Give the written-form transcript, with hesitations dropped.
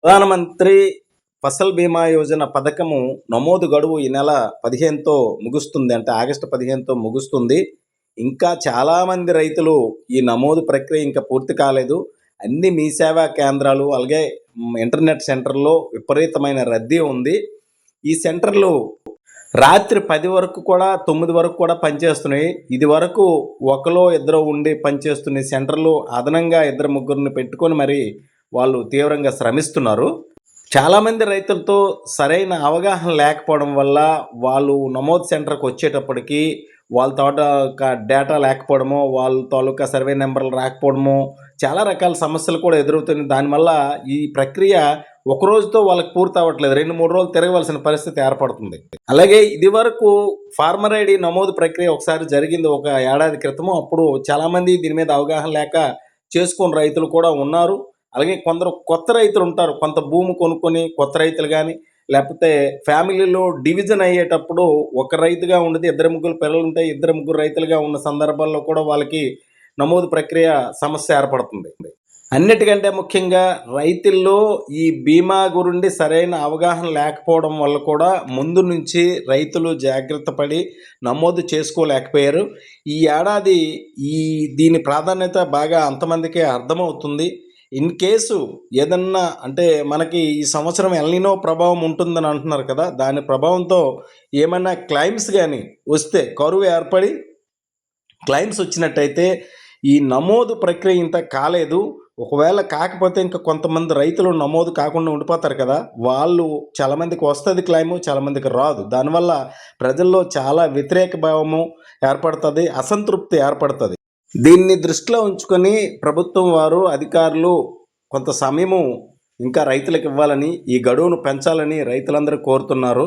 ప్రధానమంత్రి ఫసల్ బీమా యోజన పథకము నమోదు గడువు ఈ నెల 15తో ముగుస్తుంది. అంటే ఆగస్టు 15తో ముగుస్తుంది. ఇంకా చాలామంది రైతులు ఈ నమోదు ప్రక్రియ ఇంకా పూర్తి కాలేదు. అన్ని మీ సేవా కేంద్రాలు అలాగే ఇంటర్నెట్ సెంటర్‌లో విపరీతమైన రద్దీ ఉంది. ఈ సెంటర్‌లు రాత్రి 10 వరకు కూడా 9 వరకు కూడా పనిచేస్తున్నాయి. ఇదివరకు ఒకలో ఇద్దరో ఉండి పనిచేస్తున్న సెంటర్‌లు అదనంగా ఇద్దరు ముగ్గురిని పెట్టుకొని మరి వాళ్ళు తీవ్రంగా శ్రమిస్తున్నారు. చాలామంది రైతులతో సరైన అవగాహన లేకపోవడం వల్ల వాళ్ళు నమోదు సెంటర్‌కి వచ్చేటప్పటికి వాళ్ళ తాలూకా డేటా లేకపోవడమో, వాళ్ళ తాలూకా సర్వే నెంబర్‌లు రాకపోవడమో, చాలా రకాల సమస్యలు కూడా ఎదురవుతున్నాయి. దానివల్ల ఈ ప్రక్రియ ఒక రోజుతో వాళ్ళకి పూర్తవ్వట్లేదు. 2, 3 రోజులు తిరగవలసిన పరిస్థితి ఏర్పడుతుంది. అలాగే ఇదివరకు ఫార్మర్ ఐడీ నమోదు ప్రక్రియ ఒకసారి జరిగింది ఒక ఏడాది క్రితము. అప్పుడు చాలామంది దీని మీద అవగాహన లేక చేసుకోని రైతులు కూడా ఉన్నారు. అలాగే కొందరు కొత్త రైతులు ఉంటారు. కొంత భూమి కొనుక్కొని కొత్త రైతులు గాని, లేకపోతే ఫ్యామిలీలో డివిజన్ అయ్యేటప్పుడు ఒక రైతుగా ఉండేది ఇద్దరు, ముగ్గురు పిల్లలుంటే ఇద్దరు, ముగ్గురు రైతులుగా ఉన్న సందర్భాల్లో కూడా వాళ్ళకి నమోదు ప్రక్రియ సమస్య ఏర్పడుతుంది. అన్నిటికంటే ముఖ్యంగా రైతుల్లో ఈ బీమా గురించి సరైన అవగాహన లేకపోవడం వల్ల కూడా ముందు నుంచి రైతులు జాగ్రత్త పడి నమోదు చేసుకోలేకపోయారు. ఈ ఏడాది దీని ప్రాధాన్యత బాగా అంతమందికే అర్థమవుతుంది. ఇన్ కేసు ఏదన్నా అంటే మనకి ఈ సంవత్సరం ఎల్‌నినో ప్రభావం ఉంటుందని అంటున్నారు కదా! దాని ప్రభావంతో ఏమన్నా క్లెయిమ్స్ గాని వస్తే కరువు ఏర్పడి క్లెయిమ్స్ వచ్చినట్టయితే ఈ నమోదు ప్రక్రియ ఇంత కాలేదు. ఒకవేళ కాకపోతే ఇంకా కొంతమంది రైతులు నమోదు కాకుండా ఉండిపోతారు కదా! వాళ్ళు చాలామందికి వస్తది క్లెయిము, చాలామందికి రాదు. దానివల్ల ప్రజల్లో చాలా వ్యతిరేక భావము ఏర్పడతది. అసంతృప్తి ఏర్పడతది. దీన్ని దృష్టిలో ఉంచుకొని ప్రభుత్వం వారు, అధికారులు కొంత సమయము ఇంకా రైతులకు ఇవ్వాలని, ఈ గడువును పెంచాలని రైతులందరూ కోరుతున్నారు.